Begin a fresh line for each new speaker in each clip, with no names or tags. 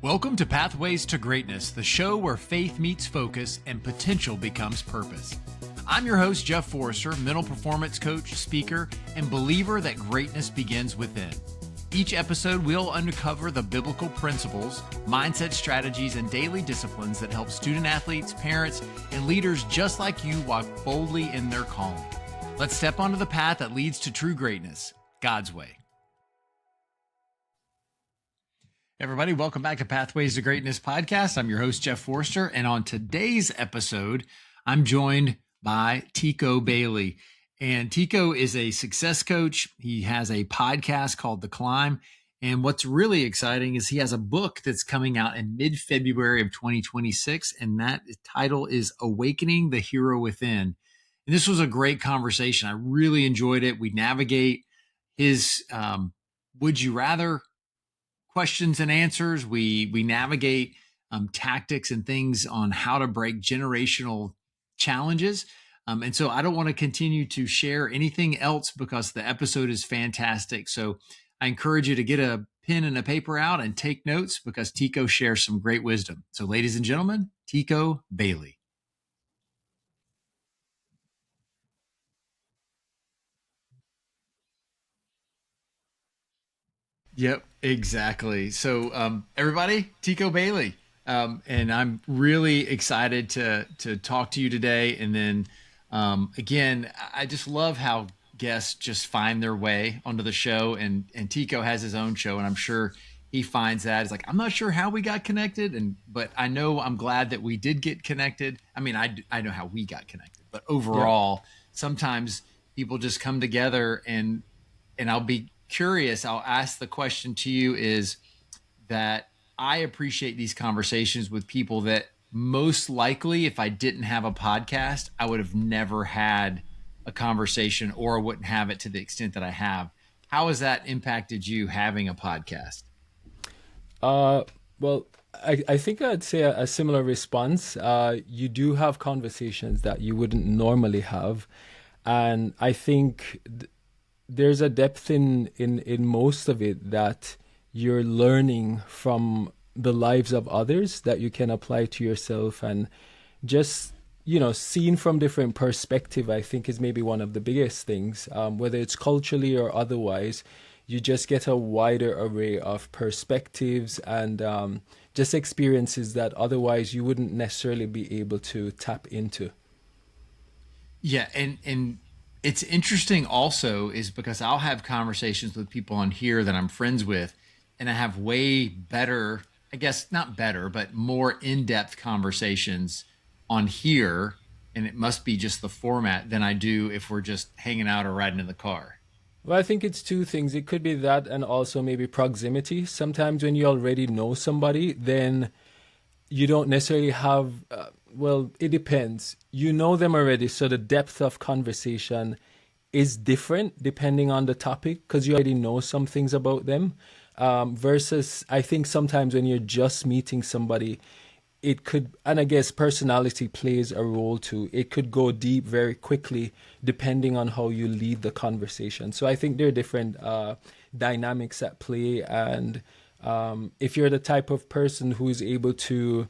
Welcome to Pathways to Greatness, the show where faith meets focus and potential becomes purpose. I'm your host, Jeff Forrester, mental performance coach, speaker, and believer that greatness begins within. Each episode, we'll uncover the biblical principles, mindset strategies, and daily disciplines that help student athletes, parents, and leaders just like you walk boldly in their calling. Let's step onto the path that leads to true greatness, God's way. Everybody, welcome back to Pathways to Greatness podcast. I'm your host, Jeff Forrester, and on today's episode, I'm joined by Teko Bailey. And Teko is a success coach. He has a podcast called The Climb. And what's really exciting is he has a book that's coming out in mid-February of 2026, and that title is Awakening the Hero Within. And this was a great conversation. I really enjoyed it. We navigate his would you rather questions and answers. We navigate tactics and things on how to break generational challenges. And so I don't want to continue to share anything else because the episode is fantastic. So I encourage you to get a pen and a paper out and take notes because Teko shares some great wisdom. So ladies and gentlemen, Teko Bailey. Yep, exactly. So everybody, Teko Bailey. And I'm really excited to talk to you today. And then again, I just love how guests just find their way onto the show. And Teko has his own show, and I'm sure he finds that. It's like, I'm not sure how we got connected, but I know I'm glad that we did get connected. I mean, I know how we got connected, but overall, sometimes people just come together and I'll be curious. I'll ask the question to you is that I appreciate these conversations with people that most likely, if I didn't have a podcast, I would have never had a conversation or wouldn't have it to the extent that I have. How has that impacted you having a podcast?
Well, I think I'd say a similar response. You do have conversations that you wouldn't normally have. And I think there's a depth in most of it that you're learning from the lives of others that you can apply to yourself, and just, seen from different perspective, I think is maybe one of the biggest things, whether it's culturally or otherwise. You just get a wider array of perspectives and just experiences that otherwise you wouldn't necessarily be able to tap into.
Yeah. And it's interesting also is because I'll have conversations with people on here that I'm friends with, and I have way better, I guess not better, but more in-depth conversations on here. And it must be just the format than I do if we're just hanging out or riding in the car.
Well, I think it's two things. It could be that and also maybe proximity. Sometimes when you already know somebody, then you don't necessarily have, well, it depends. You know them already, so the depth of conversation is different depending on the topic because you already know some things about them. Versus, I think sometimes when you're just meeting somebody, it could, and I guess personality plays a role too. It could go deep very quickly depending on how you lead the conversation. So I think there are different dynamics at play. And if you're the type of person who is able to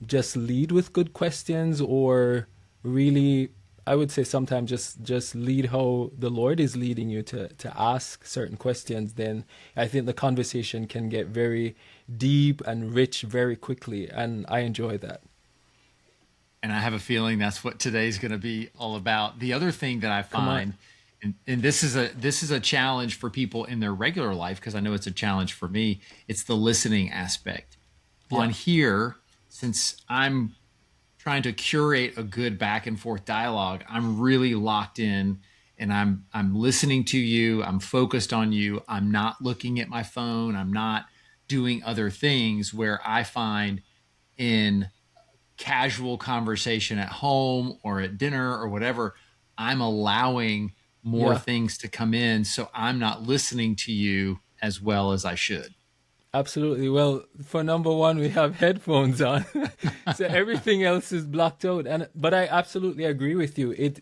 just lead with good questions, or really, I would say sometimes just lead how the Lord is leading you to ask certain questions, then I think the conversation can get very deep and rich very quickly. And I enjoy that.
And I have a feeling that's what today's going to be all about. The other thing that I find, and this is a challenge for people in their regular life, because I know it's a challenge for me, it's the listening aspect. Yeah. On here, since I'm trying to curate a good back and forth dialogue, I'm really locked in and I'm listening to you. I'm focused on you. I'm not looking at my phone. I'm not doing other things, where I find in casual conversation at home or at dinner or whatever, I'm allowing more things to come in. So I'm not listening to you as well as I should.
Absolutely. Well, for number one, we have headphones on, so everything else is blocked out. But I absolutely agree with you.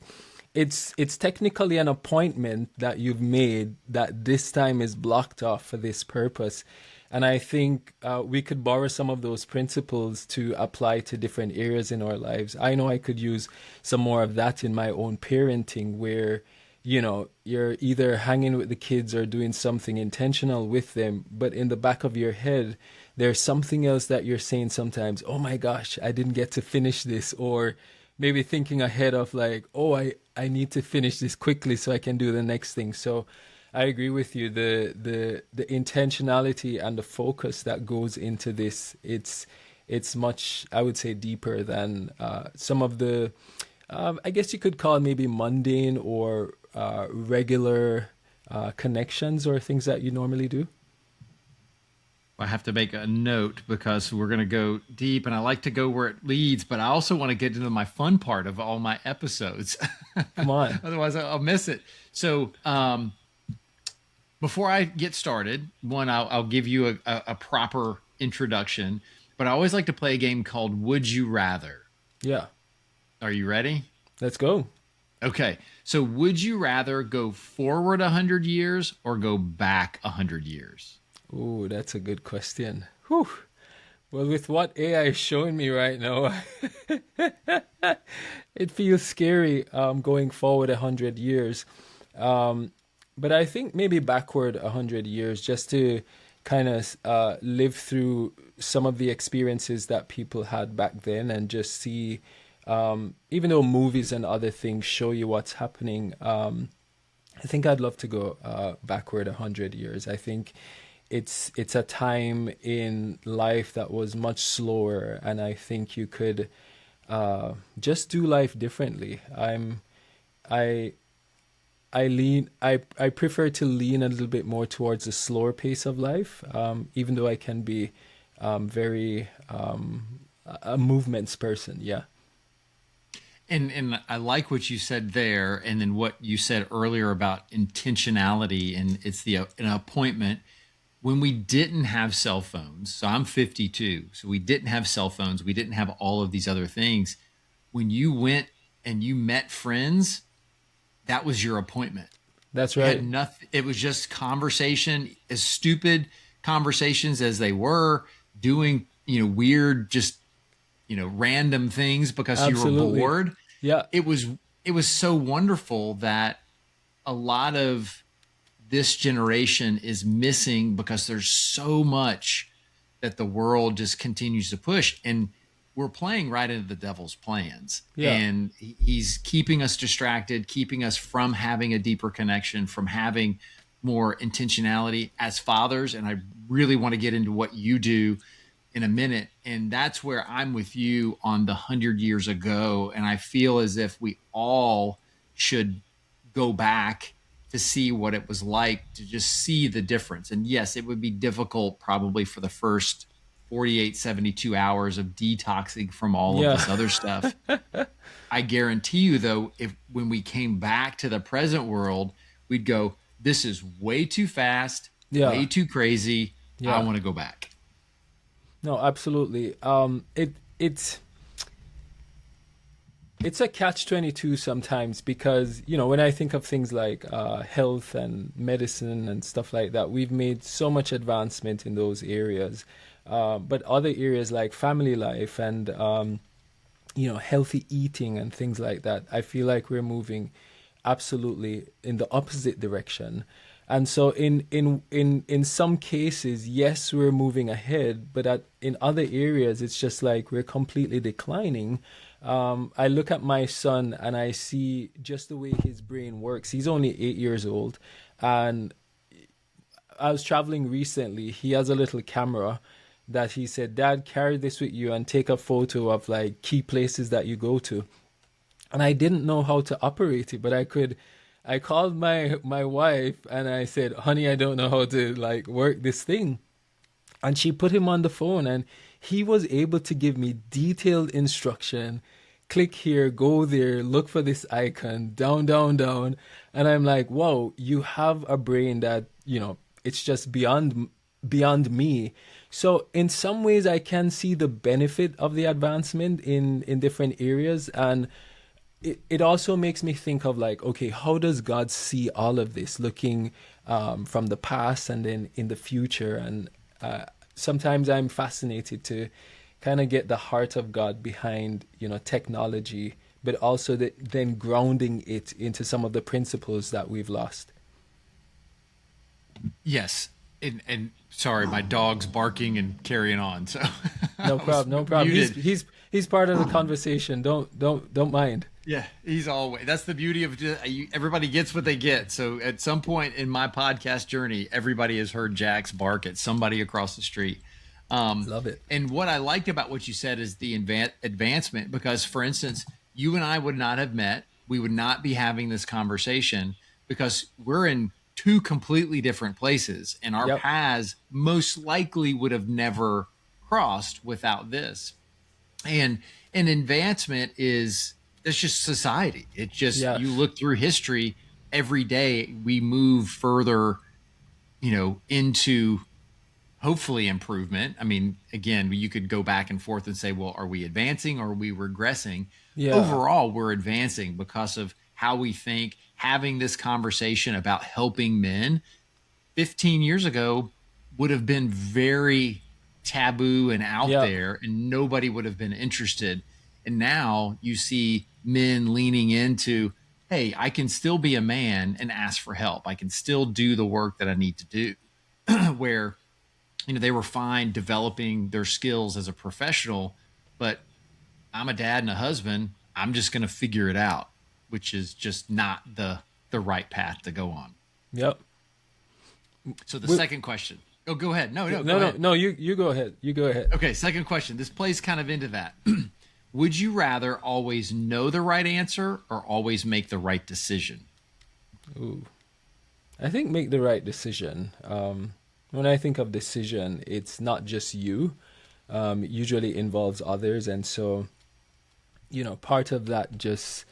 It's technically an appointment that you've made that this time is blocked off for this purpose. And I think we could borrow some of those principles to apply to different areas in our lives. I know I could use some more of that in my own parenting, where, you're either hanging with the kids or doing something intentional with them, but in the back of your head, there's something else that you're saying sometimes, oh my gosh, I didn't get to finish this, or maybe thinking ahead of like, oh, I need to finish this quickly so I can do the next thing. So I agree with you. The intentionality and the focus that goes into this, it's much, I would say, deeper than some of the, I guess you could call maybe mundane or regular connections or things that you normally do.
I have to make a note because we're going to go deep, and I like to go where it leads, but I also want to get into my fun part of all my episodes.
Come on.
Otherwise I'll miss it. So, before I get started, I'll give you a proper introduction, but I always like to play a game called Would You Rather.
Yeah.
Are you ready?
Let's go.
Okay. So would you rather go forward 100 years or go back 100 years?
Oh, that's a good question. Whew. Well, with what AI is showing me right now, it feels scary going forward 100 years. But I think maybe backward 100 years, just to kind of live through some of the experiences that people had back then, and just see, even though movies and other things show you what's happening, I think I'd love to go backward 100 years. I think it's a time in life that was much slower, and I think you could just do life differently. I prefer to lean a little bit more towards the slower pace of life, even though I can be very a movements person. Yeah.
And I like what you said there, and then what you said earlier about intentionality, and it's an appointment. When we didn't have cell phones, so I'm 52, so we didn't have cell phones, we didn't have all of these other things. When you went and you met friends, that was your appointment.
That's
It
right.
had nothing. It was just conversation, as stupid conversations as they were, doing, weird, just, random things because you were
Absolutely.
bored.
Yeah.
It was so wonderful that a lot of this generation is missing because there's so much that the world just continues to push, and we're playing right into the devil's plans.
Yeah.
And he's keeping us distracted, keeping us from having a deeper connection, from having more intentionality as fathers. And I really want to get into what you do in a minute. And that's where I'm with you on the 100 years ago. And I feel as if we all should go back to see what it was like, to just see the difference. And yes, it would be difficult probably for the first 48, 72 hours of detoxing from all of this other stuff. I guarantee you, though, if when we came back to the present world, we'd go, this is way too fast, way too crazy.
Yeah.
I want to go back.
No, absolutely. It's a catch-22 sometimes, because, when I think of things like health and medicine and stuff like that, we've made so much advancement in those areas. But other areas like family life and, healthy eating and things like that, I feel like we're moving absolutely in the opposite direction. And so in some cases, yes, we're moving ahead, but in other areas, it's just like we're completely declining. I look at my son and I see just the way his brain works. He's only 8 years old. And I was traveling recently. He has a little camera that he said, Dad, carry this with you and take a photo of like key places that you go to. And I didn't know how to operate it, but I called my wife and I said, honey, I don't know how to like work this thing. And she put him on the phone and he was able to give me detailed instruction. Click here, go there, look for this icon, down, down, down. And I'm like, wow, you have a brain that, it's just beyond me. So in some ways I can see the benefit of the advancement in different areas. And it also makes me think of like, okay, how does God see all of this, looking from the past and then in the future? And Sometimes I'm fascinated to kind of get the heart of God behind, technology, but also then grounding it into some of the principles that we've lost.
Yes. And sorry, my dog's barking and carrying on. So
No
I was
problem, no problem. He's
muted.
he's part of the conversation. Don't mind.
Yeah, he's always. That's the beauty of everybody gets what they get. So at some point in my podcast journey, everybody has heard Jax bark at somebody across the street.
Love it.
And what I liked about what you said is the advancement, because, for instance, you and I would not have met. We would not be having this conversation because we're in two completely different places, and our
Yep.
paths most likely would have never crossed without this. And advancement is that's just society. It's just
Yes.
you look through history every day, we move further, into hopefully improvement. I mean, again, you could go back and forth and say, well, are we advancing or are we regressing?
Yeah.
Overall, we're advancing because of how we think. Having this conversation about helping men 15 years ago would have been very taboo and out
Yeah.
there, and nobody would have been interested. And now you see men leaning into, hey, I can still be a man and ask for help. I can still do the work that I need to do. Where, they were fine developing their skills as a professional, but I'm a dad and a husband. I'm just going to figure it out, which is just not the right path to go on.
Yep.
So the
We-
second question. Oh, go ahead. No, go
No, no,
ahead.
no. You go ahead. You go ahead.
Okay, second question. This plays kind of into that. Would you rather always know the right answer or always make the right decision?
Ooh. I think make the right decision. When I think of decision, it's not just you. It usually involves others, and so part of that just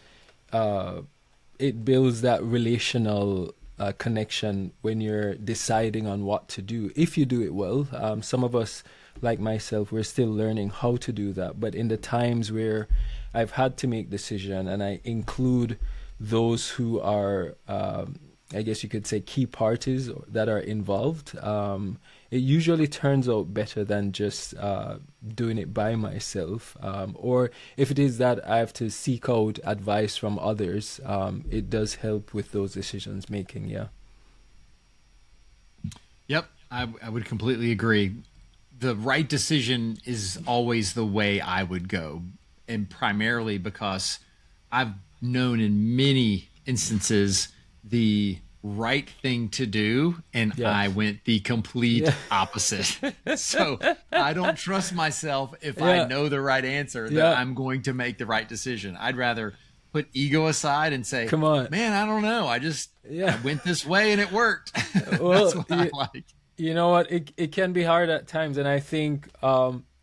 it builds that relational connection when you're deciding on what to do. If you do it well, some of us, like myself, we're still learning how to do that. But in the times where I've had to make decision, and I include those who are, I guess you could say, key parties that are involved, it usually turns out better than just doing it by myself. Or if it is that I have to seek out advice from others, it does help with those decisions making. Yeah.
Yep, I would completely agree. The right decision is always the way I would go, and primarily because I've known in many instances the right thing to do, and
Yeah.
I went the complete
Yeah.
opposite. So I don't trust myself if
Yeah.
I know the right answer that
Yeah.
I'm going to make the right decision. I'd rather put ego aside and say,
Come on.
man, I don't know. I
Yeah.
went this way and it worked.
Well,
That's what I like.
You know what? It can be hard at times, and I think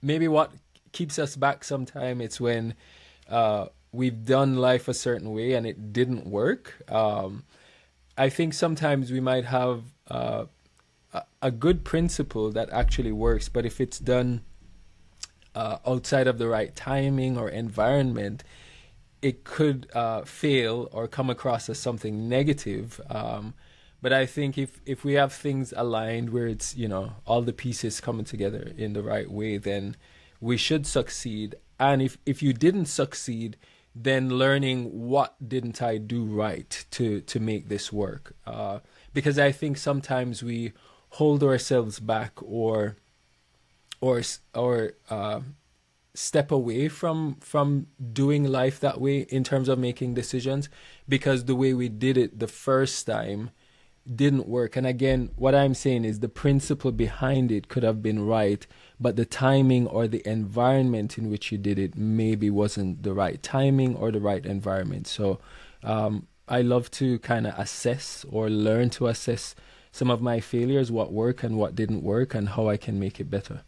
maybe what keeps us back sometime it's when we've done life a certain way and it didn't work. I think sometimes we might have a good principle that actually works, but if it's done outside of the right timing or environment, it could fail or come across as something negative. But I think if we have things aligned where it's, all the pieces coming together in the right way, then we should succeed. And if you didn't succeed, then learning what didn't I do right to make this work. Because I think sometimes we hold ourselves back or step away from doing life that way in terms of making decisions because the way we did it the first time didn't work. And again, what I'm saying is the principle behind it could have been right, but the timing or the environment in which you did it maybe wasn't the right timing or the right environment. So I love to kind of assess or learn to assess some of my failures, what worked and what didn't work, and how I can make it better.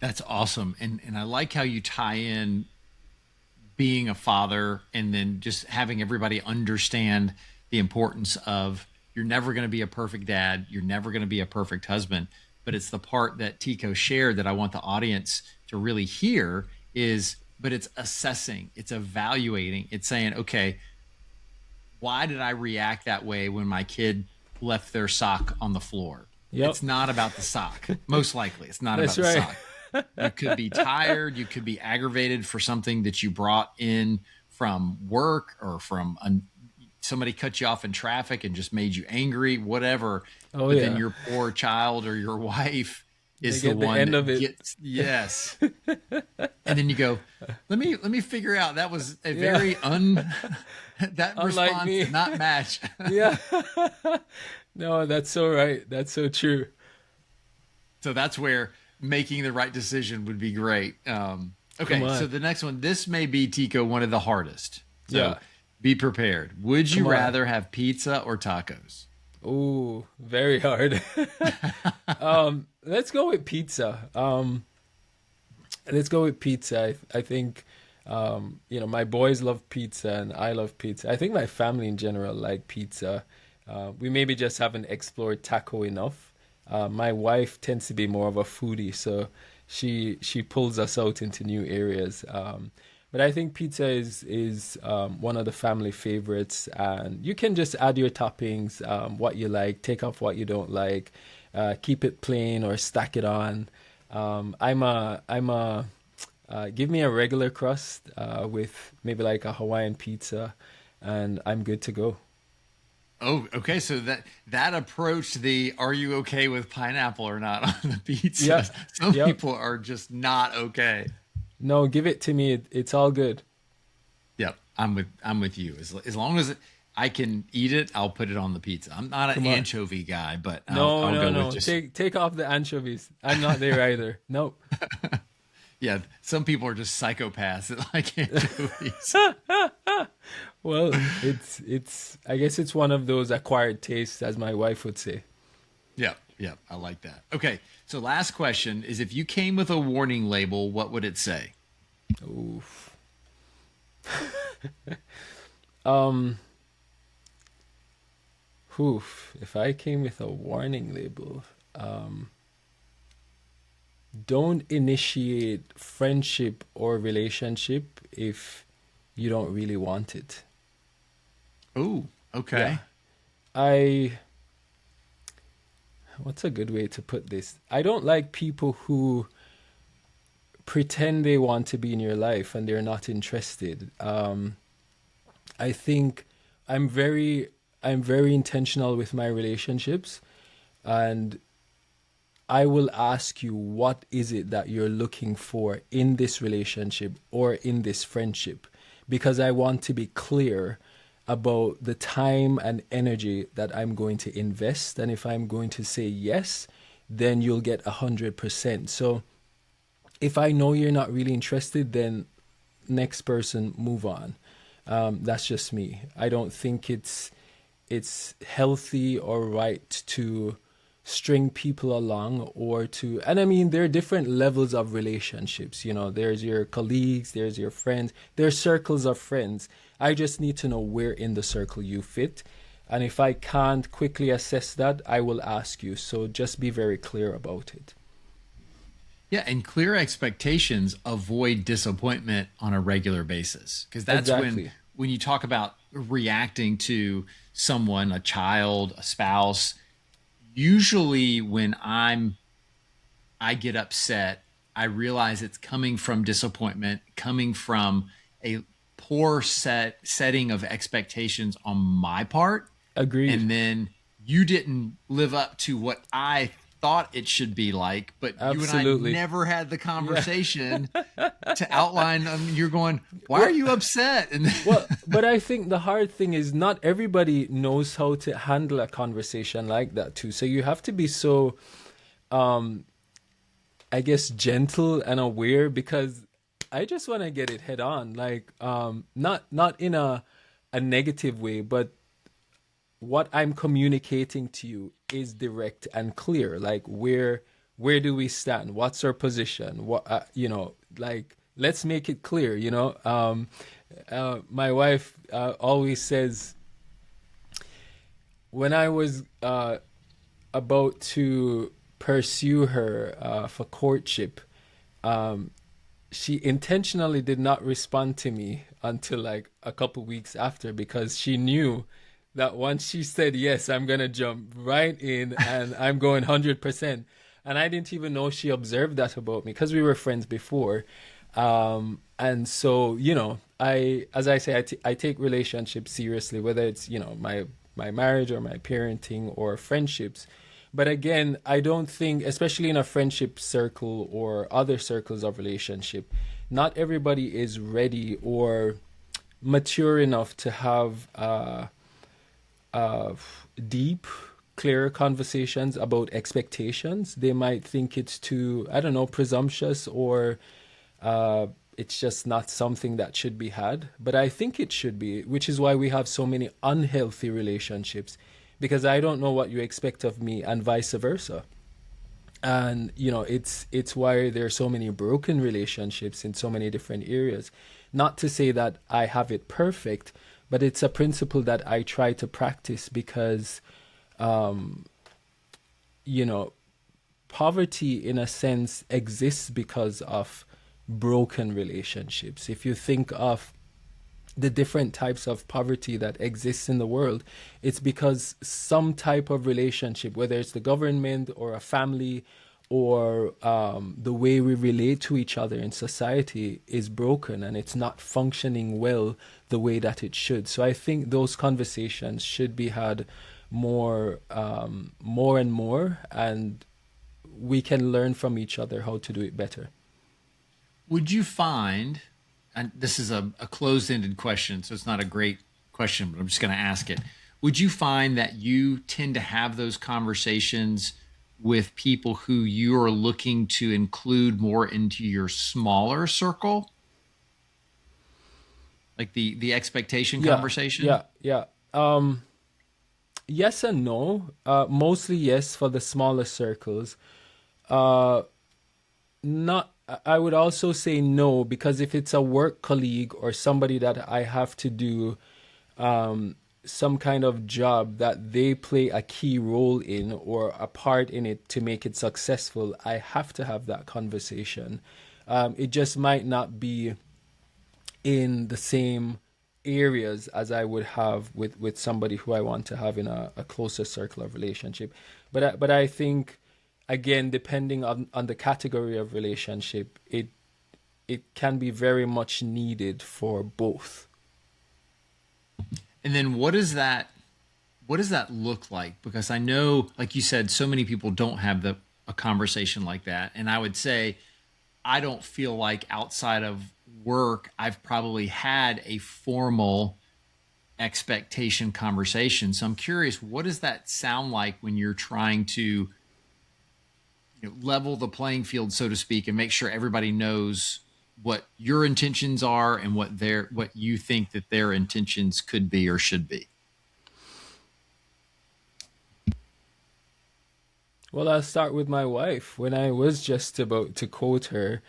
That's awesome. And I like how you tie in being a father and then just having everybody understand the importance of you're never going to be a perfect dad. You're never going to be a perfect husband. But it's the part that Teko shared that I want the audience to really hear but it's assessing, it's evaluating, it's saying, okay, why did I react that way when my kid left their sock on the floor?
Yep.
It's not about the sock. Most likely, it's not about
That's
the
right.
sock. You could be tired. You could be aggravated for something that you brought in from work or from somebody cut you off in traffic and just made you angry, whatever.
Oh
But then
yeah.
your poor child or your wife
They
is the
get the
one
end of
that
it.
gets, yes. And then you go, let me figure out that was a
Yeah.
very that
Unlike
response
me.
did not match.
Yeah. No, that's so right. That's so true.
So that's where making the right decision would be great.
Come
Okay, so
on.
the next one, this may be, Tico, one of the hardest. So
Yeah.
be prepared. Would you
Come on.
rather have pizza or tacos?
Ooh, very hard. Let's go with pizza. Let's go with pizza. I think, my boys love pizza and I love pizza. I think my family in general like pizza. We maybe just haven't explored taco enough. My wife tends to be more of a foodie, so she pulls us out into new areas. But I think pizza is one of the family favorites, and you can just add your toppings, what you like, take off what you don't like, keep it plain or stack it on. Give me a regular crust with maybe like a Hawaiian pizza, and I'm good to go.
Oh, okay. So that approached the "Are you okay with pineapple or not" on the
Yeah,
pizza. Some
yep.
people are just not okay.
No, give it to me. It's all good.
Yep, I'm with you. As long as I can eat it, I'll put it on the pizza. I'm not an
Come on.
anchovy guy, but I'll,
No,
I'll
no,
go with
no.
just
Take off the anchovies. I'm not there either. Nope.
yeah. Some people are just psychopaths that like anchovies.
Well, it's. I guess it's one of those acquired tastes, as my wife would say.
Yep, yep. I like that. Okay, so last question is: if you came with a warning label, what would it say?
Oof. Um. Oof. If I came with a warning label, don't initiate friendship or relationship if you don't really want it.
Oh, okay.
Yeah. I. What's a good way to put this? I don't like people who pretend they want to be in your life and they're not interested. I think I'm very I'm very intentional with my relationships, and I will ask you, what is it that you're looking for in this relationship or in this friendship, because I want to be clear about the time and energy that I'm going to invest, and if I'm going to say yes, then you'll get 100%. So if I know you're not really interested, then next person, move on. That's just me. I don't think it's healthy or right to string people along, or to, and I mean, there are different levels of relationships. There's your colleagues, there's your friends, there's circles of friends. I just need to know where in the circle you fit, and if I can't quickly assess that, I will ask you. So just be very clear about it.
Yeah, and clear expectations avoid disappointment on a regular basis, because that's
Exactly.
when you talk about reacting to someone, a child, a spouse. Usually, when I get upset, I realize it's coming from disappointment, coming from a poor setting of expectations on my part,
Agreed.
and then you didn't live up to what I thought it should be like, but you and I
Absolutely.
never had the
Yeah.
conversation to outline. You're going, why are you upset? And
Well, but I think the hard thing is not everybody knows how to handle a conversation like that too. So you have to be so, I guess, gentle and aware, because I just want to get it head on, like, not in a negative way, but what I'm communicating to you is direct and clear. Like, where do we stand? What's our position? Like, let's make it clear. My wife always says, when I was about to pursue her for courtship, she intentionally did not respond to me until like a couple weeks after, because she knew that once she said yes, I'm gonna jump right in and I'm going 100%. And I didn't even know she observed that about me because we were friends before. And so, as I say, I take relationships seriously, whether it's, my marriage or my parenting or friendships. But again, I don't think, especially in a friendship circle or other circles of relationship, not everybody is ready or mature enough to have deep, clear conversations about expectations. They might think it's too, I don't know, presumptuous, or it's just not something that should be had. But I think it should be, which is why we have so many unhealthy relationships, because I don't know what you expect of me and vice versa. And it's why there are so many broken relationships in so many different areas. Not to say that I have it perfect, but it's a principle that I try to practice because you know poverty in a sense exists because of broken relationships. If you think of the different types of poverty that exists in the world, it's because some type of relationship, whether it's the government or a family or the way we relate to each other in society, is broken and it's not functioning well the way that it should. So I think those conversations should be had more and more, and we can learn from each other how to do it better.
Would you find, and this is a closed-ended question, so it's not a great question, but I'm just going to ask it. Would you find that you tend to have those conversations with people who you are looking to include more into your smaller circle? Like the expectation conversation?
Yeah. Yes and no. Mostly yes for the smaller circles. Not. I would also say no, because if it's a work colleague or somebody that I have to do some kind of job that they play a key role in or a part in it to make it successful, I have to have that conversation. It just might not be in the same areas as I would have with somebody who I want to have in a closer circle of relationship. But I think, again, depending on the category of relationship, it can be very much needed for both.
And then what does that look like? Because I know, like you said, so many people don't have a conversation like that. And I would say I don't feel like outside of work I've probably had a formal expectation conversation. So I'm curious, what does that sound like when you're trying to level the playing field, so to speak, and make sure everybody knows what your intentions are and what you think that their intentions could be or should be?
Well, I'll start with my wife. When I was just about to court her,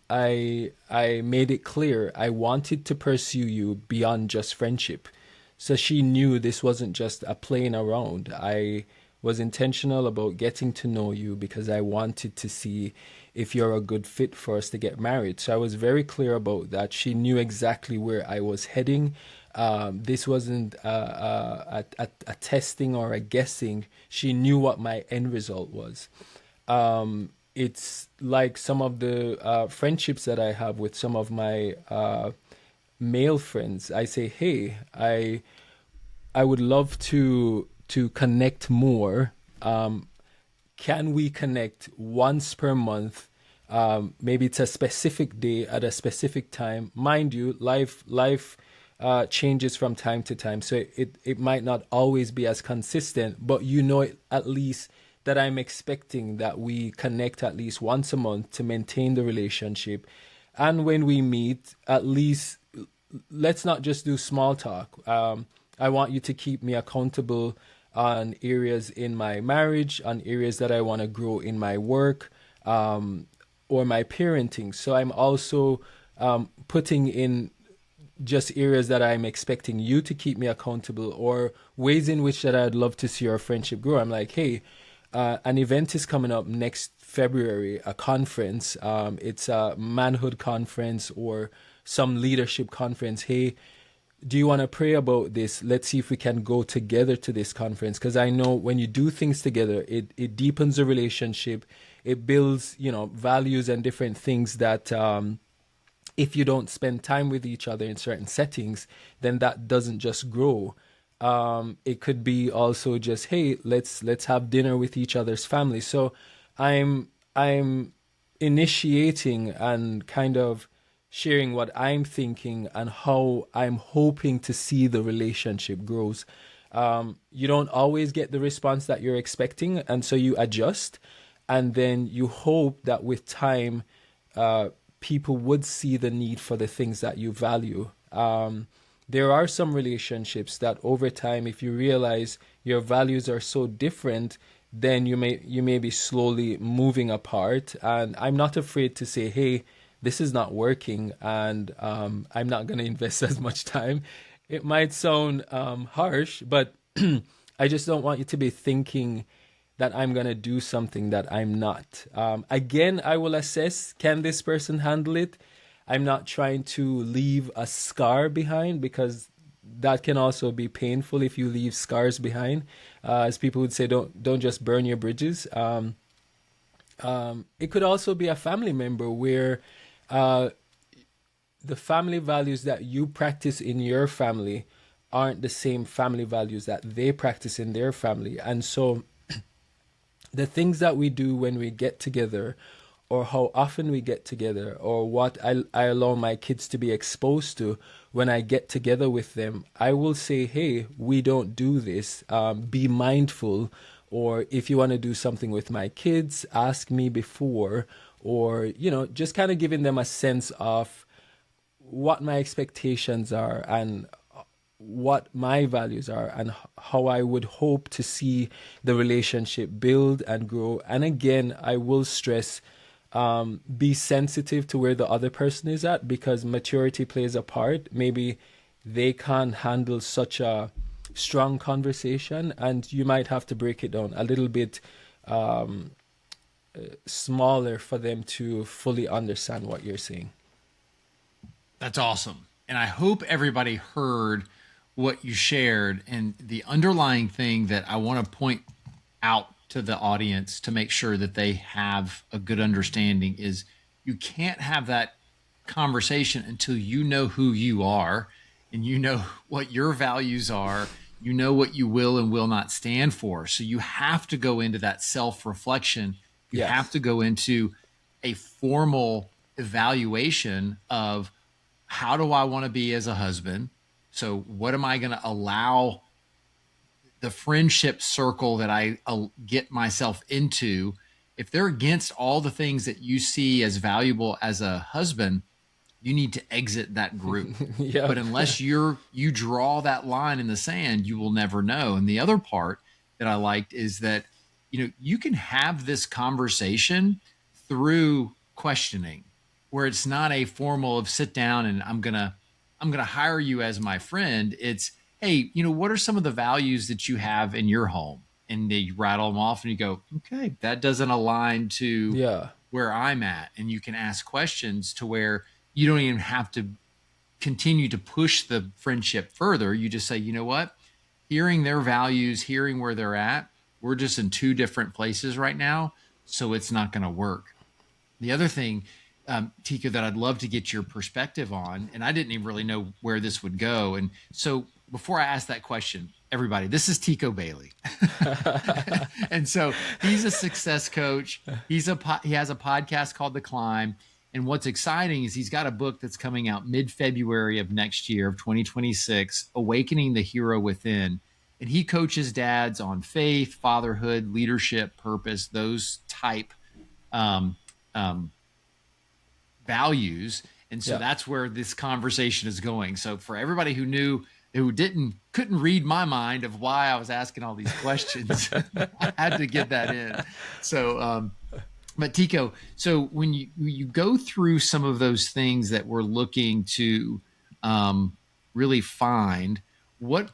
I made it clear I wanted to pursue you beyond just friendship. So she knew this wasn't just a playing around. I was intentional about getting to know you because I wanted to see if you're a good fit for us to get married. So I was very clear about that. She knew exactly where I was heading. This wasn't a testing or a guessing. She knew what my end result was. It's like some of the friendships that I have with some of my male friends. I say, hey, I would love to connect more. Can we connect once per month? Maybe it's a specific day at a specific time. Mind you, life changes from time to time, so it might not always be as consistent, but at least that I'm expecting that we connect at least once a month to maintain the relationship. And when we meet, at least let's not just do small talk. I want you to keep me accountable on areas in my marriage, on areas that I want to grow in my work, or my parenting. So I'm also putting in just areas that I'm expecting you to keep me accountable, or ways in which that I'd love to see our friendship grow. I'm like, hey, an event is coming up next February, a conference. It's a manhood conference or some leadership conference. Hey, do you want to pray about this? Let's see if we can go together to this conference. Because I know when you do things together, it deepens the relationship. It builds, values and different things that if you don't spend time with each other in certain settings, then that doesn't just grow. It could be also just, hey, let's have dinner with each other's family. So I'm initiating and kind of sharing what I'm thinking and how I'm hoping to see the relationship grows. You don't always get the response that you're expecting, and so you adjust, and then you hope that with time, people would see the need for the things that you value. There are some relationships that over time, if you realize your values are so different, then you may be slowly moving apart. And I'm not afraid to say, hey, this is not working, and I'm not going to invest as much time. It might sound harsh, but I just don't want you to be thinking that I'm going to do something that I'm not. Again, I will assess, can this person handle it? I'm not trying to leave a scar behind, because that can also be painful if you leave scars behind. As people would say, don't just burn your bridges. It could also be a family member where uh, the family values that you practice in your family aren't the same family values that they practice in their family. And so the things that we do when we get together, or how often we get together, or what I allow my kids to be exposed to when I get together with them, I will say, hey, we don't do this. Be mindful. Or if you want to do something with my kids, ask me before. Or, just kind of giving them a sense of what my expectations are and what my values are, and how I would hope to see the relationship build and grow. And again, I will stress, be sensitive to where the other person is at, because maturity plays a part. Maybe they can't handle such a strong conversation, and you might have to break it down a little bit smaller for them to fully understand what you're saying.
That's awesome. And I hope everybody heard what you shared. And the underlying thing that I want to point out to the audience to make sure that they have a good understanding is, you can't have that conversation until you know who you are, and you know what your values are, you know what you will and will not stand for. So you have to go into that self-reflection. You have
Yes.
to go into a formal evaluation of, how do I want to be as a husband? So what am I going to allow the friendship circle that I get myself into? If they're against all the things that you see as valuable as a husband, you need to exit that group.
Yeah.
But unless you draw that line in the sand, you will never know. And the other part that I liked is that, you can have this conversation through questioning, where it's not a formal of sit down and I'm gonna hire you as my friend. It's, hey, what are some of the values that you have in your home? And they rattle them off, and you go, okay, that doesn't align to
Yeah.
where I'm at. And you can ask questions to where you don't even have to continue to push the friendship further. You just say, you know what? Hearing their values, hearing where they're at, we're just in two different places right now. So it's not going to work. The other thing, Tika, that I'd love to get your perspective on, and I didn't even really know where this would go. And so before I ask that question, everybody, this is Teko Bailey. And so he's a success coach. He has a podcast called The Climb. And what's exciting is he's got a book that's coming out mid-February of next year, of 2026, Awakening the Hero Within. And he coaches dads on faith, fatherhood, leadership, purpose, those type um, um, values. And so
Yeah.
that's where this conversation is going. So for everybody couldn't read my mind of why I was asking all these questions, I had to get that in. So, but Tico, so when you go through some of those things that we're looking to really find, what,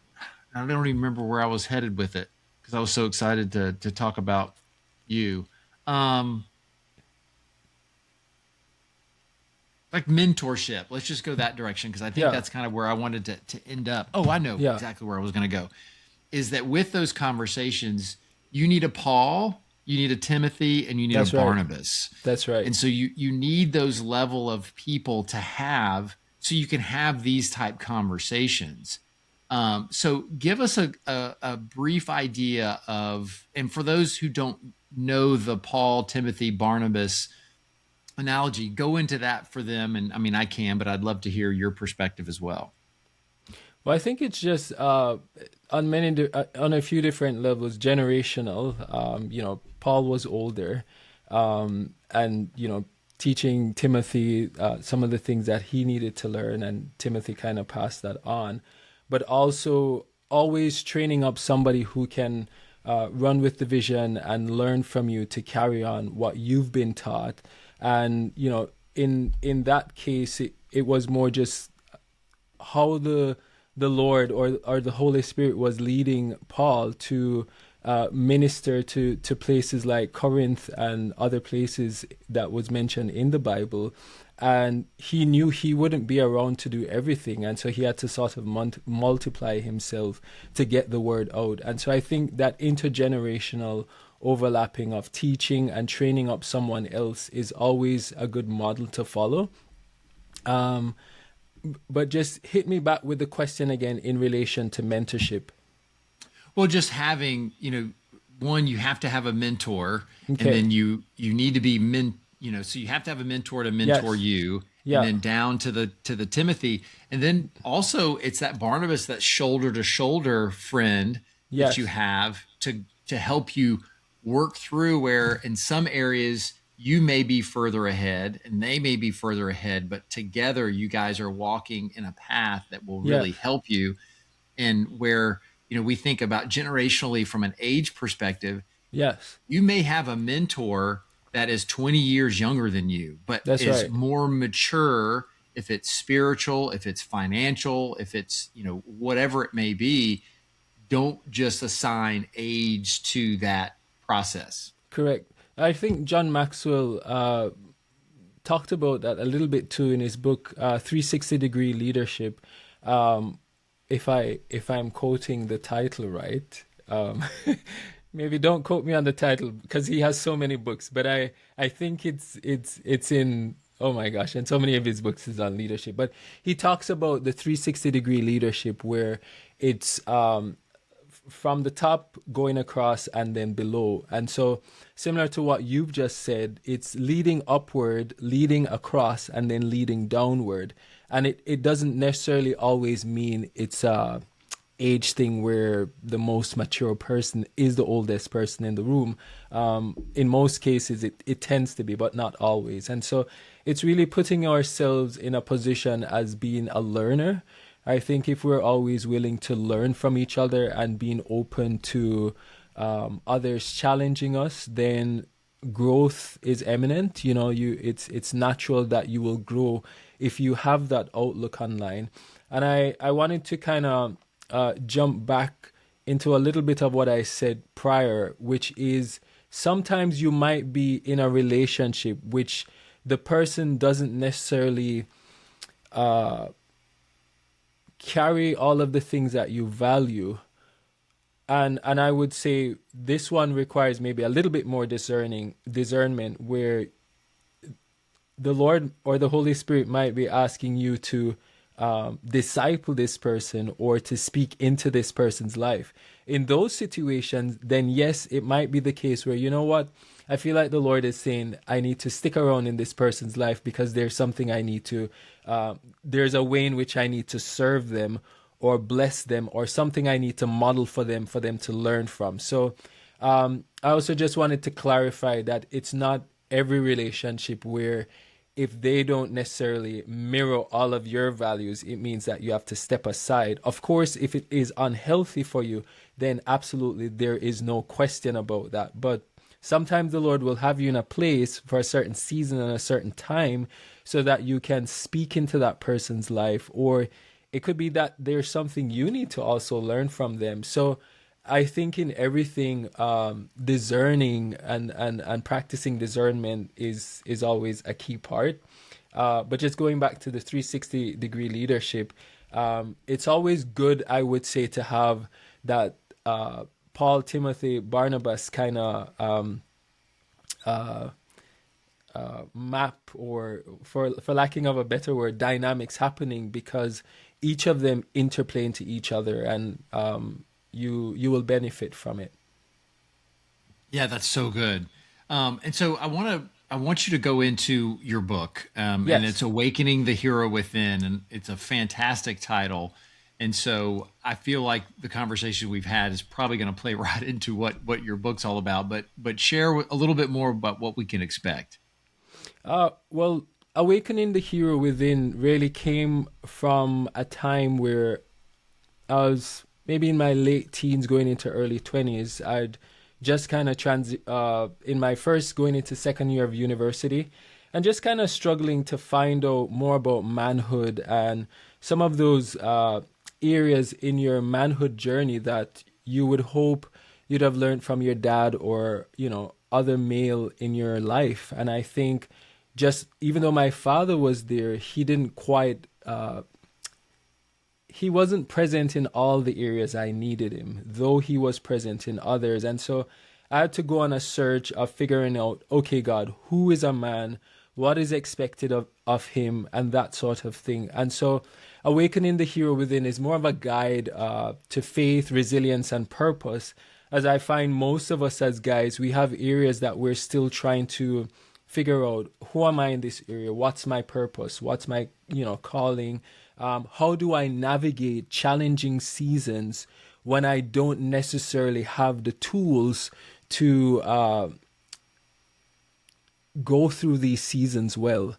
I don't even remember where I was headed with it, because I was so excited to talk about you. Um, like mentorship. Let's just go that direction because I think
Yeah,
that's kind of where I wanted to end up. Oh, I know
yeah,
exactly where I was going to go. Is that with those conversations, you need a Paul, you need a Timothy, and you need a
that's right.
Barnabas.
That's right.
And so you need those level of people to have so you can have these type conversations. So give us a brief idea of, and for those who don't know the Paul, Timothy, Barnabas analogy, go into that for them. And I mean, I can, but I'd love to hear your perspective as well.
Well, I think it's just on a few different levels, generational. Paul was older, and teaching Timothy some of the things that he needed to learn, and Timothy kind of passed that on. But also always training up somebody who can run with the vision and learn from you to carry on what you've been taught. And in that case, it was more just how the Lord or the Holy Spirit was leading Paul to minister to places like Corinth and other places that was mentioned in the Bible. And he knew he wouldn't be around to do everything. And so he had to sort of multiply himself to get the word out. And so I think that intergenerational overlapping of teaching and training up someone else is always a good model to follow. Um, but just hit me back with the question again in relation to mentorship.
Well, just having, one, you have to have a mentor, and
Okay.
then you need to be so you have to have a mentor to mentor
Yes.
you, and
Yeah.
then down to the Timothy, and then also it's that Barnabas, that shoulder to shoulder friend that you
Yes.
have to help you work through where in some areas you may be further ahead and they may be further ahead, but together you guys are walking in a path that will
Yeah.
really help you. And where we think about generationally from an age perspective,
Yes.
you may have a mentor that is 20 years younger than you but
That's
is
right.
more mature, if it's spiritual, if it's financial, if it's whatever it may be. Don't just assign age to that process.
Correct. I think John Maxwell talked about that a little bit too in his book 360-degree leadership. Um, if I'm quoting the title right, maybe don't quote me on the title because he has so many books, but I think it's in, oh my gosh, and so many of his books is on leadership. But he talks about the 360-degree leadership where it's from the top going across and then below. And so similar to what you've just said, it's leading upward, leading across, and then leading downward. And it doesn't necessarily always mean it's a age thing where the most mature person is the oldest person in the room. In most cases, it tends to be, but not always. And so it's really putting ourselves in a position as being a learner. I think if we're always willing to learn from each other and being open to others challenging us, then growth is eminent. It's natural that you will grow if you have that outlook online. And I wanted to kind of jump back into a little bit of what I said prior, which is sometimes you might be in a relationship which the person doesn't necessarily carry all of the things that you value. And I would say this one requires maybe a little bit more discernment where the Lord or the Holy Spirit might be asking you to disciple this person or to speak into this person's life. In those situations, then yes, it might be the case where, you know what, I feel like the Lord is saying, I need to stick around in this person's life because there's something I need to, there's a way in which I need to serve them or bless them or something I need to model for them to learn from. So I also just wanted to clarify that it's not every relationship where if they don't necessarily mirror all of your values, it means that you have to step aside. Of course, if it is unhealthy for you, then absolutely there is no question about that. But sometimes the Lord will have you in a place for a certain season and a certain time so that you can speak into that person's life, or it could be that there's something you need to also learn from them. So I think in everything, discerning and practicing discernment is always a key part. But just going back to the 360-degree leadership, it's always good, I would say, to have that Paul, Timothy, Barnabas kind of map, or for lacking of a better word, dynamics happening, because each of them interplay into each other, and you will benefit from it.
Yeah, that's so good. And so I want you to go into your book, and it's
Yes.
Awakening the Hero Within, and it's a fantastic title. And so I feel like the conversation we've had is probably going to play right into what your book's all about. But share a little bit more about what we can expect.
Well, awakening the hero within really came from a time where I was maybe in my late teens, going into early 20s. I'd just kind of in my first going into second year of university, and just kind of struggling to find out more about manhood and some of those areas in your manhood journey that you would hope you'd have learned from your dad, or other male in your life. And I think, just even though my father was there, he didn't quite he wasn't present in all the areas I needed him, though he was present in others. And so I had to go on a search of figuring out, okay, God, who is a man? What is expected of him? And that sort of thing. And so Awakening the Hero Within is more of a guide to faith, resilience, and purpose. As I find most of us as guys, we have areas that we're still trying to figure out, who am I in this area? What's my purpose? What's my, calling? How do I navigate challenging seasons when I don't necessarily have the tools to go through these seasons well?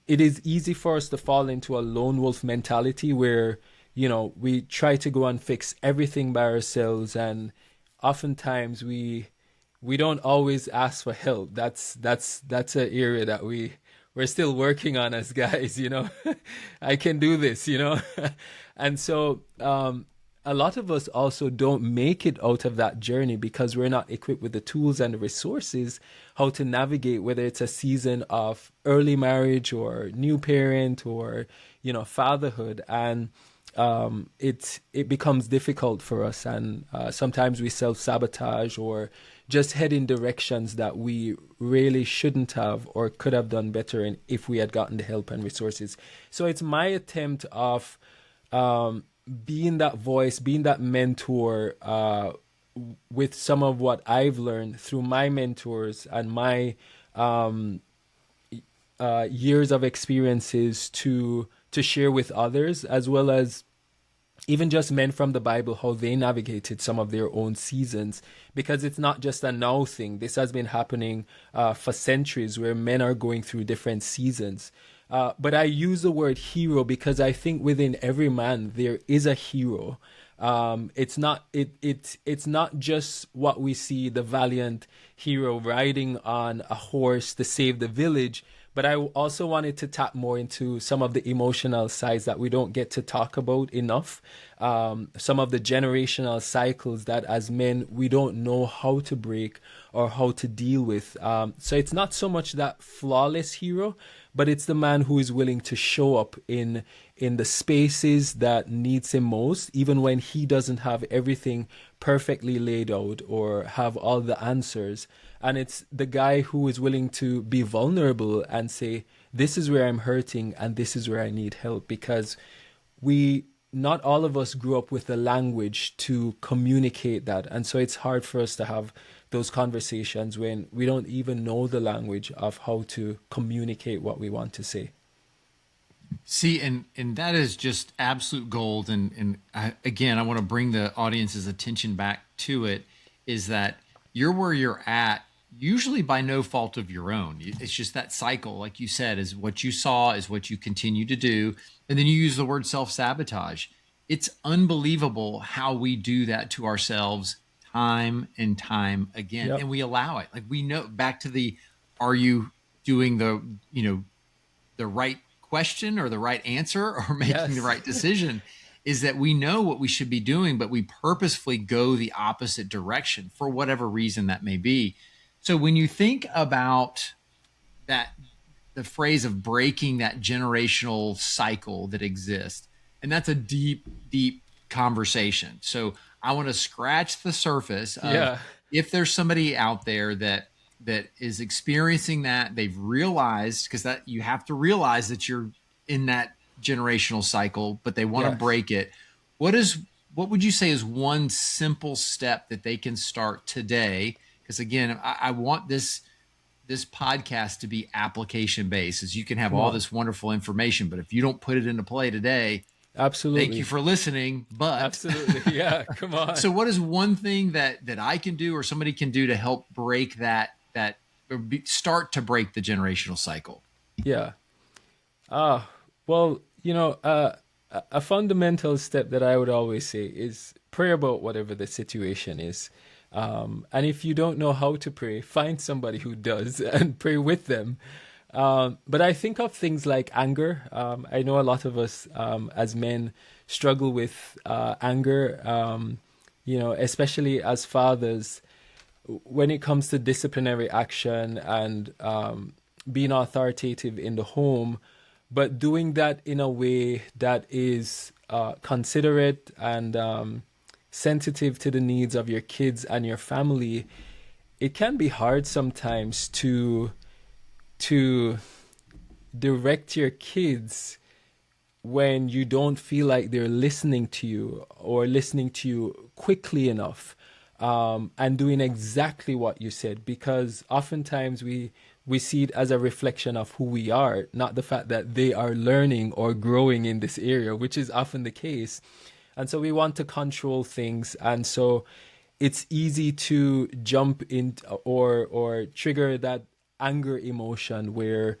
It is easy for us to fall into a lone wolf mentality where, we try to go and fix everything by ourselves, and oftentimes we don't always ask for help. That's an area that we're still working on as guys. I can do this. And so a lot of us also don't make it out of that journey because we're not equipped with the tools and the resources how to navigate, whether it's a season of early marriage or new parent or fatherhood. And it becomes difficult for us, and sometimes we self-sabotage or just head in directions that we really shouldn't have or could have done better in if we had gotten the help and resources. So it's my attempt of being that voice, being that mentor with some of what I've learned through my mentors and my years of experiences to share with others, as well as even just men from the Bible, how they navigated some of their own seasons, because it's not just a now thing. This has been happening for centuries, where men are going through different seasons. But I use the word hero because I think within every man there is a hero. It's not just what we see, the valiant hero riding on a horse to save the village. But I also wanted to tap more into some of the emotional sides that we don't get to talk about enough. Some of the generational cycles that as men, we don't know how to break or how to deal with. So it's not so much that flawless hero, but it's the man who is willing to show up in the spaces that needs him most, even when he doesn't have everything perfectly laid out or have all the answers. And it's the guy who is willing to be vulnerable and say, this is where I'm hurting and this is where I need help, because not all of us grew up with the language to communicate that. And so it's hard for us to have those conversations when we don't even know the language of how to communicate what we want to say.
See, and that is just absolute gold. And again, I want to bring the audience's attention back to it, is that you're where you're at, usually by no fault of your own. It's just that cycle, like you said, is what you saw is what you continue to do. And then you use the word self-sabotage. It's unbelievable how we do that to ourselves time and time again.
Yep.
And we allow it. Like, we know, back to the, are you doing the right question or the right answer or making the right decision, is that we know what we should be doing, but we purposefully go the opposite direction for whatever reason that may be. So when you think about that, the phrase of breaking that generational cycle that exists. And that's a deep, deep conversation. So I want to scratch the surface of
Yeah.
if there's somebody out there that is experiencing that, they've realized, because that you have to realize that you're in that generational cycle, but they want to
Yes.
break it. What would you say is one simple step that they can start today? Because again, I want this podcast to be application based, as you can have
Come
all
on.
this wonderful information, but if you don't put it into play today, thank you
Absolutely.
for listening. But
Absolutely. Yeah. Come on.
so what is one thing that I can do or somebody can do to help break start to break the generational cycle?
Yeah. Well, a fundamental step that I would always say is pray about whatever the situation is. And if you don't know how to pray, find somebody who does and pray with them. But I think of things like anger. I know a lot of us as men struggle with anger, especially as fathers when it comes to disciplinary action and being authoritative in the home, but doing that in a way that is considerate and sensitive to the needs of your kids and your family. It can be hard sometimes to direct your kids when you don't feel like they're listening to you or listening to you quickly enough, and doing exactly what you said, because oftentimes we see it as a reflection of who we are, not the fact that they are learning or growing in this area, which is often the case. And so we want to control things. And so it's easy to jump in or trigger that anger emotion where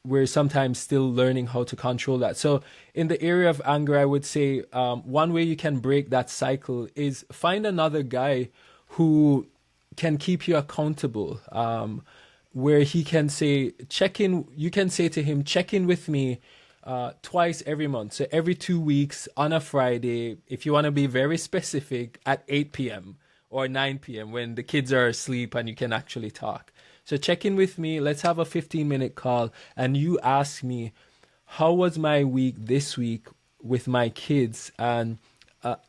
we're sometimes still learning how to control that. So in the area of anger, I would say one way you can break that cycle is find another guy who can keep you accountable, where he can say, check in. You can say to him, check in with me twice every month. So every 2 weeks on a Friday, if you want to be very specific, at 8 p.m. or 9 p.m. when the kids are asleep and you can actually talk. So check in with me. Let's have a 15-minute call. And you ask me, how was my week this week with my kids and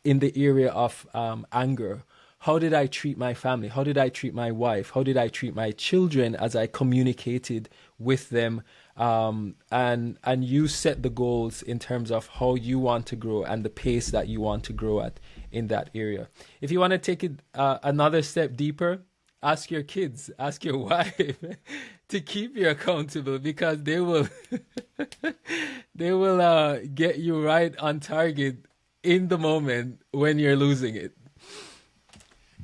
in the area of anger? How did I treat my family? How did I treat my wife? How did I treat my children as I communicated with them? And you set the goals in terms of how you want to grow and the pace that you want to grow at in that area. If you want to take it another step deeper, ask your kids, ask your wife to keep you accountable, because they will they will get you right on target in the moment when you're losing it.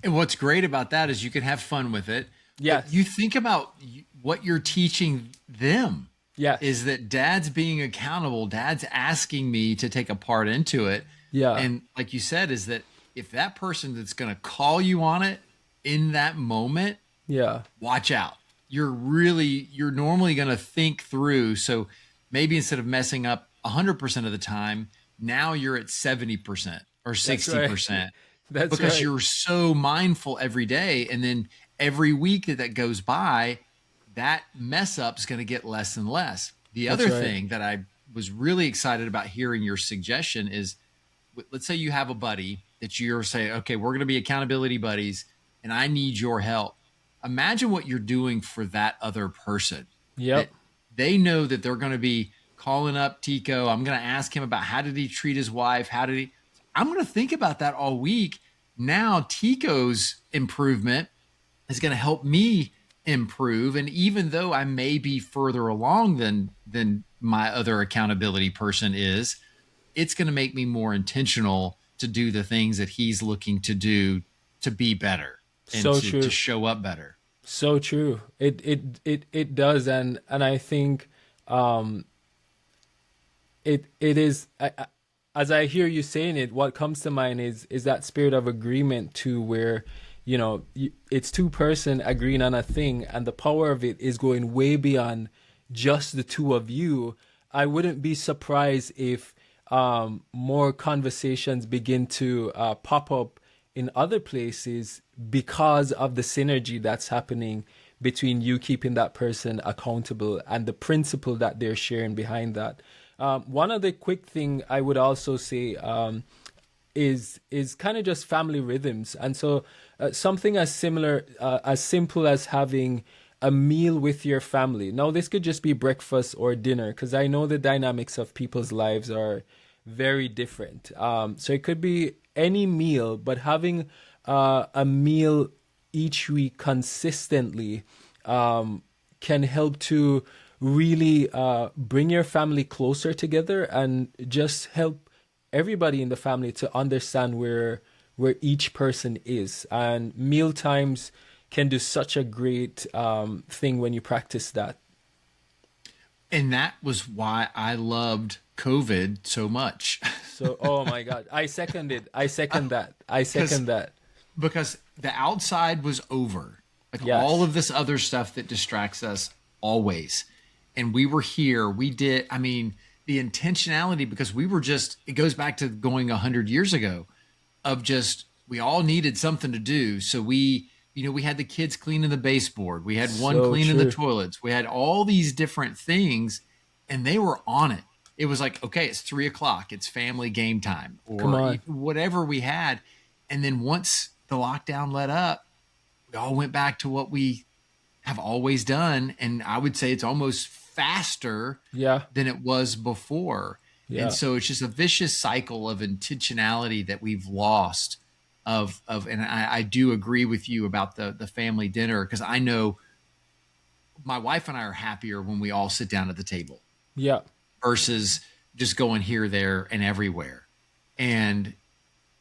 And what's great about that is you can have fun with it.
Yes.
But you think about what you're teaching them.
Yes.
Is that dad's being accountable. Dad's asking me to take a part into it.
Yeah.
And like you said, is that if that person that's going to call you on it in that moment,
Yeah.
watch out. You're normally going to think through. So maybe instead of messing up 100% of the time, now you're at 70% or 60%.
That's
because
right.
you're so mindful every day. And then every week that goes by, that mess up is going to get less and less. The
That's
other
right.
thing that I was really excited about hearing your suggestion is, let's say you have a buddy that you're saying, okay, we're going to be accountability buddies and I need your help. Imagine what you're doing for that other person.
Yep.
That they know that they're going to be calling up Teko. I'm going to ask him about how did he treat his wife? I'm going to think about that all week. Now Teko's improvement is going to help me improve. And even though I may be further along than my other accountability person is, it's going to make me more intentional to do the things that he's looking to do to be better and
So
to
true.
show up better.
So true. It does, and I think it is. As I hear you saying it, what comes to mind is that spirit of agreement too, where it's two-person agreeing on a thing, and the power of it is going way beyond just the two of you. I wouldn't be surprised if more conversations begin to pop up in other places because of the synergy that's happening between you keeping that person accountable and the principle that they're sharing behind that. One other quick thing I would also say is kind of just family rhythms, and so something as similar, as simple as having a meal with your family. Now, this could just be breakfast or dinner, because I know the dynamics of people's lives are very different. So it could be any meal, but having a meal each week consistently can help to really bring your family closer together and just help everybody in the family to understand where each person is. And meal times can do such a great thing when you practice that.
And that was why I loved COVID so much.
So, oh my God, I second it. I second that. I second that.
Because the outside was over. Like
Yes.
all of this other stuff that distracts us always. And we were here. We did, I mean, the intentionality, because we were just, it goes back to going 100 years ago of just, we all needed something to do. So we, you know, we had the kids cleaning the baseboard. We had one
So
cleaning the
true.
toilets. We had all these different things, and they were on it. It was like, okay, it's 3 o'clock. It's family game time,
Come
or
on.
whatever we had. And then once the lockdown let up, we all went back to what we have always done. And I would say it's almost faster
Yeah.
than it was before. And
Yeah.
so it's just a vicious cycle of intentionality that we've lost and I do agree with you about the family dinner, because I know my wife and I are happier when we all sit down at the table
Yeah.
versus just going here, there, and everywhere. And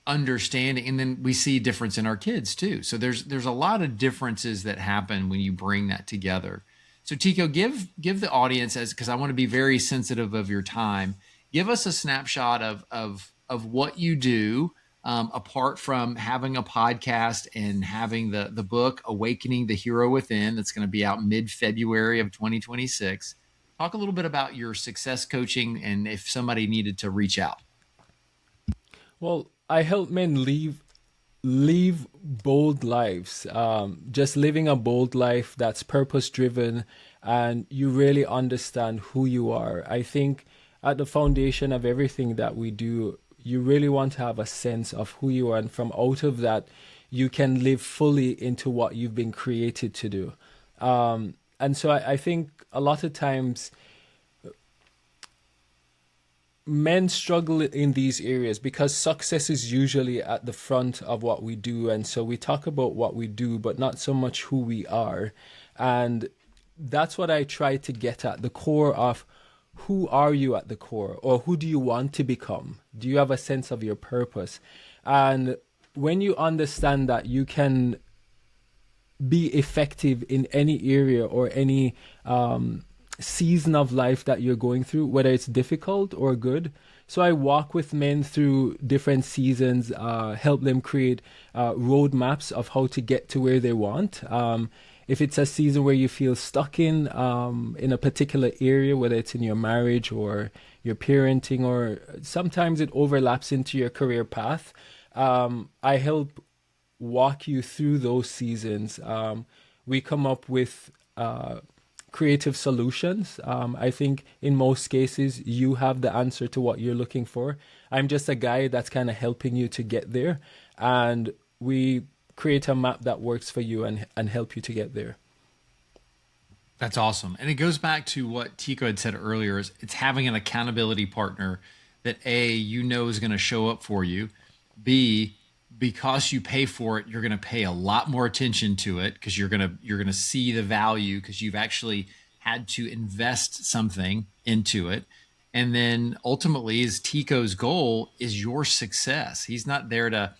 understanding, and then we see difference in our kids too. So there's a lot of differences that happen when you bring that together. So Teko, give the audience, as because I want to be very sensitive of your time, give us a snapshot of what you do, apart from having a podcast and having the book Awakening the Hero Within, that's going to be out mid-February of 2026. Talk a little bit about your success coaching and if somebody needed to reach out.
Well, I help men live bold lives. Just living a bold life that's purpose driven, and you really understand who you are. I think at the foundation of everything that we do, you really want to have a sense of who you are, and from out of that, you can live fully into what you've been created to do. And so I think a lot of times men struggle in these areas because success is usually at the front of what we do. And so we talk about what we do, but not so much who we are. And that's what I try to get at the core of who are you at the core, or who do you want to become? Do you have a sense of your purpose? And when you understand that, you can be effective in any area or any season of life that you're going through, whether it's difficult or good. So I walk with men through different seasons, help them create roadmaps of how to get to where they want. If it's a season where you feel stuck in a particular area, whether it's in your marriage or your parenting, or sometimes it overlaps into your career path, I help walk you through those seasons. We come up with creative solutions. I think in most cases, you have the answer to what you're looking for. I'm just a guy that's kind of helping you to get there. And we create a map that works for you and help you to get there.
That's awesome. And it goes back to what Teko had said earlier, is it's having an accountability partner that A, you know is going to show up for you. B, because you pay for it, you're going to pay a lot more attention to it, because you're going to see the value, because you've actually had to invest something into it. And then ultimately, is Teko's goal is your success. He's not there to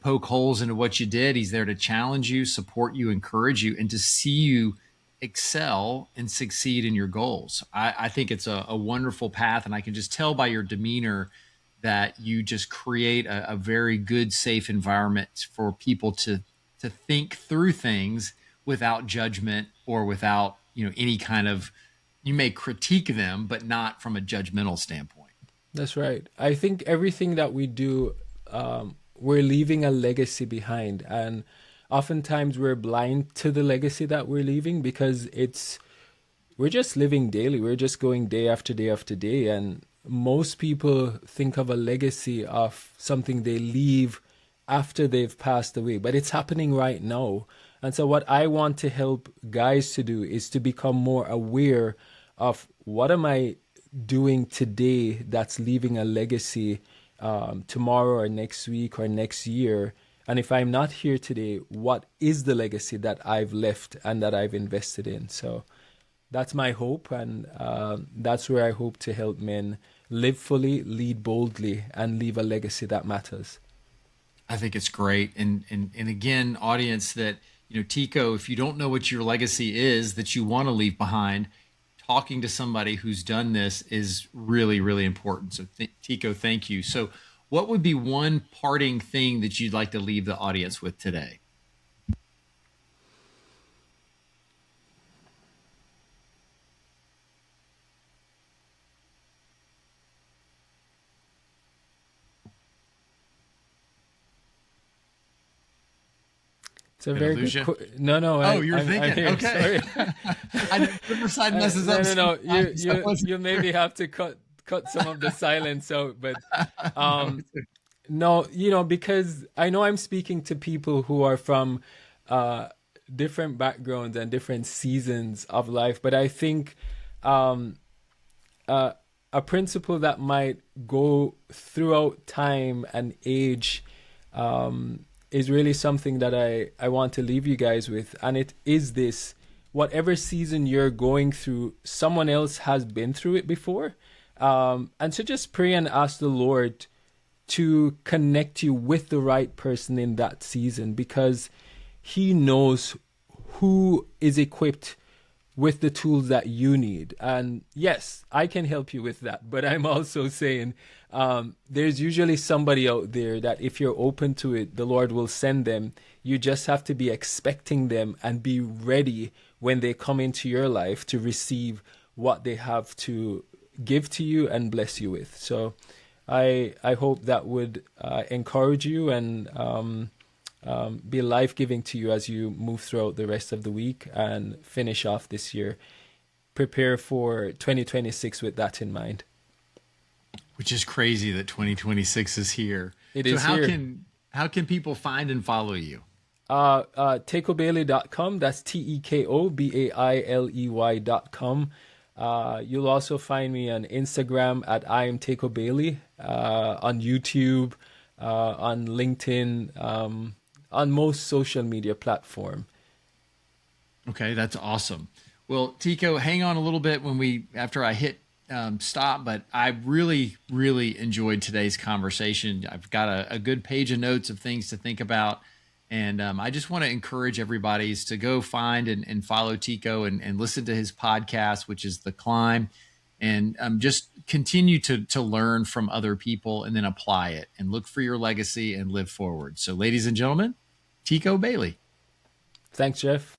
poke holes into what you did. He's there to challenge you, support you, encourage you, and to see you excel and succeed in your goals. I think it's a wonderful path. And I can just tell by your demeanor that you just create a very good, safe environment for people to think through things without judgment or without, any kind of, you may critique them, but not from a judgmental standpoint.
That's right. I think everything that we do, we're leaving a legacy behind. And oftentimes we're blind to the legacy that we're leaving because we're just living daily. We're just going day after day after day. And most people think of a legacy of something they leave after they've passed away, but it's happening right now. And so, what I want to help guys to do is to become more aware of what am I doing today that's leaving a legacy tomorrow or next week or next year. And if I'm not here today, what is the legacy that I've left and that I've invested in? So that's my hope, and that's where I hope to help men live fully, lead boldly, and leave a legacy that matters.
I think it's great. And again, audience, that, Teko, if you don't know what your legacy is that you want to leave behind, talking to somebody who's done this is really, really important. So Teko, thank you. So what would be one parting thing that you'd like to leave the audience with today?
It's a
Did I
very
lose
good.
you?
No, no.
Oh, you're thinking.
here.
Okay.
Sorry.
I know Riverside messes up.
No.
sometimes.
You maybe have to cut some of the silence out, but no, because I know I'm speaking to people who are from different backgrounds and different seasons of life, but I think a principle that might go throughout time and age is really something that I want to leave you guys with. And it is this: whatever season you're going through, someone else has been through it before. And so just pray and ask the Lord to connect you with the right person in that season, because He knows who is equipped with the tools that you need. And yes, I can help you with that, but I'm also saying there's usually somebody out there that if you're open to it, the Lord will send them. You just have to be expecting them and be ready when they come into your life to receive what they have to give to you and bless you with. So I hope that would encourage you and be life-giving to you as you move throughout the rest of the week and finish off this year. Prepare for 2026 with that in mind.
Which is crazy that 2026 is here.
It is
so
here.
How can people find and follow you?
TekoBailey.com. That's TekoBailey.com. You'll also find me on Instagram at I am Teko Bailey, on YouTube, on LinkedIn, on most social media platform.
Okay, that's awesome. Well, Teko, hang on a little bit after I hit stop, but I really, really enjoyed today's conversation. I've got a good page of notes of things to think about. And I just want to encourage everybody to go find and follow Teko and listen to his podcast, which is The Climb, and just continue to learn from other people and then apply it and look for your legacy and live forward. So ladies and gentlemen, Teko Bailey.
Thanks, Jeff.